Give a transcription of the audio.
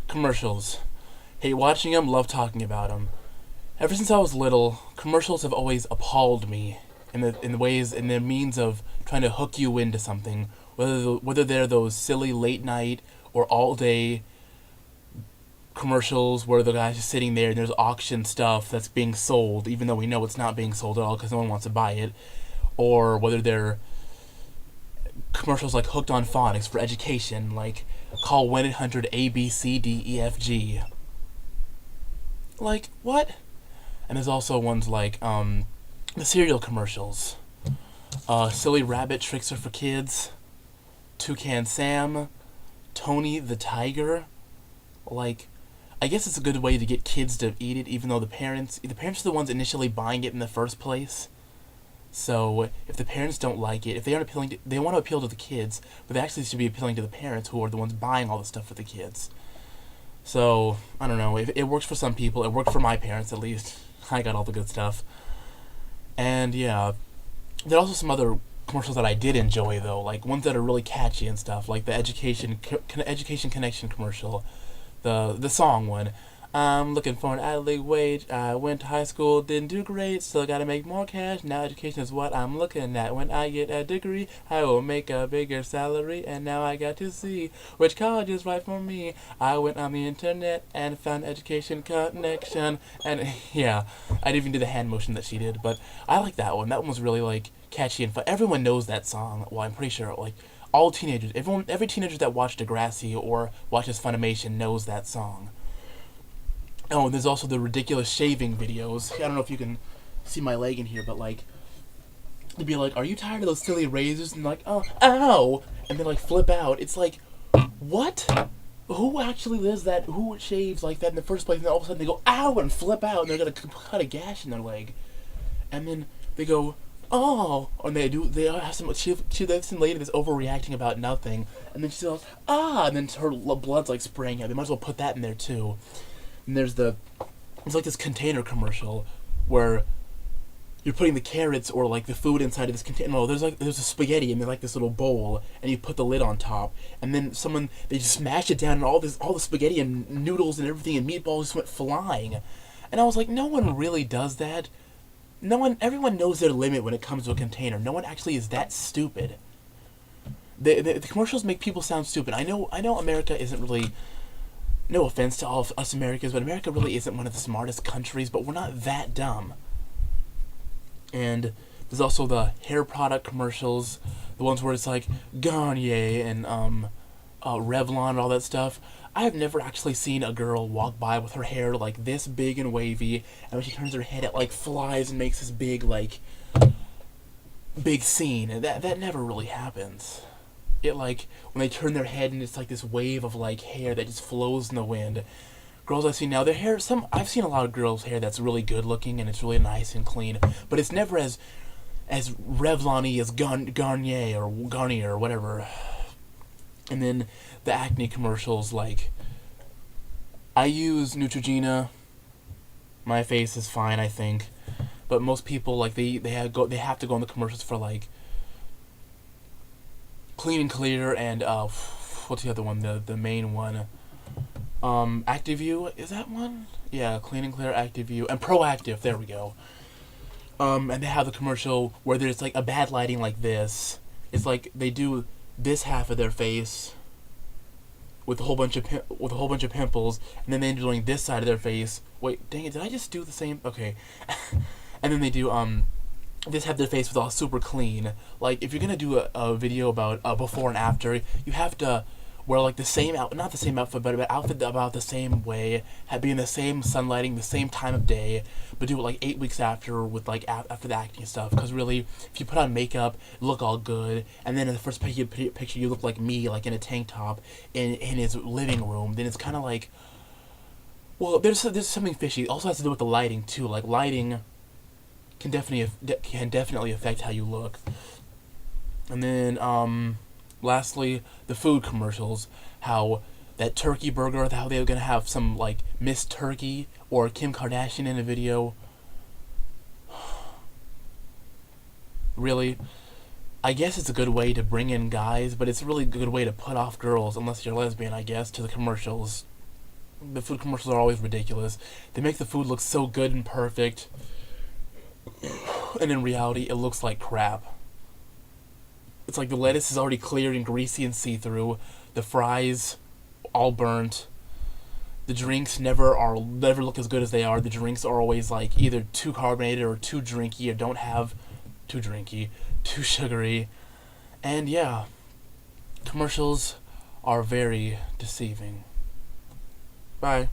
Commercials. Hate watching them, love talking about them. Ever since I was little, commercials have always appalled me in the ways in the means of trying to hook you into something, whether they're those silly late night or all day commercials where the guy's just sitting there and there's auction stuff that's being sold, even though we know it's not being sold at all because no one wants to buy it, or whether they're commercials like Hooked on Phonics for education, like call 1-800-ABCDEFG. Like, what? And there's also ones like the cereal commercials. Silly Rabbit Tricks Are for Kids, Toucan Sam, Tony the Tiger. Like, I guess it's a good way to get kids to eat it, even though the parents are the ones initially buying it in the first place. So if the parents don't like it, if they aren't appealing, they want to appeal to the kids, but they actually should be appealing to the parents who are the ones buying all the stuff for the kids. So I don't know. It works for some people. It worked for my parents at least. I got all the good stuff. And yeah, there are also some other commercials that I did enjoy though, like ones that are really catchy and stuff, like the education connection commercial, the song one. I'm looking for an hourly wage. I went to high school, didn't do great, still gotta make more cash. Now education is what I'm looking at. When I get a degree, I will make a bigger salary. And now I got to see which college is right for me. I went on the internet and found education connection. And yeah, I didn't even do the hand motion that she did, but I like that one. That one was really like catchy and fun. Everyone knows that song. Well, I'm pretty sure like all teenagers, every teenager that watched Degrassi or watches Funimation knows that song. Oh, and there's also the ridiculous shaving videos. I don't know if you can see my leg in here, but like, they'd be like, "Are you tired of those silly razors?" And like, "Oh, ow!" And then like flip out. It's like, what? Who actually does that? Who shaves like that in the first place? And then all of a sudden they go, "Ow!" and flip out, and they're gonna cut a gash in their leg. And then they go, "Oh!" And they have some lady that's overreacting about nothing, and then she goes, "Ah!" And then her blood's like spraying out. They might as well put that in there too. And there's like this container commercial where you're putting the carrots or like the food inside of this container. No, there's a spaghetti and there's like this little bowl, and you put the lid on top, and then they just smash it down, and all the spaghetti and noodles and everything and meatballs just went flying. And I was like, no one really does that. Everyone knows their limit when it comes to a container. No one actually is that stupid. The commercials make people sound stupid. I know America isn't really. No offense to all of us Americans, but America really isn't one of the smartest countries, but we're not that dumb. And there's also the hair product commercials, the ones where it's like Garnier and Revlon and all that stuff. I have never actually seen a girl walk by with her hair like this big and wavy, and when she turns her head it like flies and makes this big scene, and that never really happens. It like when they turn their head and it's like this wave of like hair that just flows in the wind. Girls I've seen now, their hair. I've seen a lot of girls' hair that's really good looking and it's really nice and clean, but it's never as Revlon-y as Garnier or whatever. And then the acne commercials, like I use Neutrogena. My face is fine, I think, but most people like they have to go on the commercials for like Clean and Clear and what's the other one? The main one. ActiveView, is that one? Yeah, Clean and Clear, ActiveView, and Proactive. There we go. And they have the commercial where there's like a bad lighting like this. It's like they do this half of their face with a whole bunch of pimples, and then they're doing this side of their face. Wait, dang it! Did I just do the same? Okay. And then they do just have their face with all super clean. Like if you're gonna do a video about before and after, you have to wear like the same not the same outfit, but an outfit about the same way, be in the same sunlighting, the same time of day, but do it like 8 weeks after with like after the acting stuff. Because really, if you put on makeup, look all good, and then in the first picture you look like me, like in a tank top in his living room, then it's kind of like, well, there's something fishy. It also has to do with the lighting too. Like lighting can definitely affect how you look. And then lastly, the food commercials, how that turkey burger, how they were gonna have some like Miss Turkey or Kim Kardashian in a video. Really, I guess it's a good way to bring in guys, but it's a really good way to put off girls, unless you're lesbian, I guess, to the commercials. The food commercials are always ridiculous. They make the food look so good and perfect, and in reality, it looks like crap. It's like the lettuce is already clear and greasy and see-through. The fries, all burnt. The drinks never look as good as they are. The drinks are always like either too carbonated or too drinky, or don't have too drinky, too sugary. And yeah, commercials are very deceiving. Bye.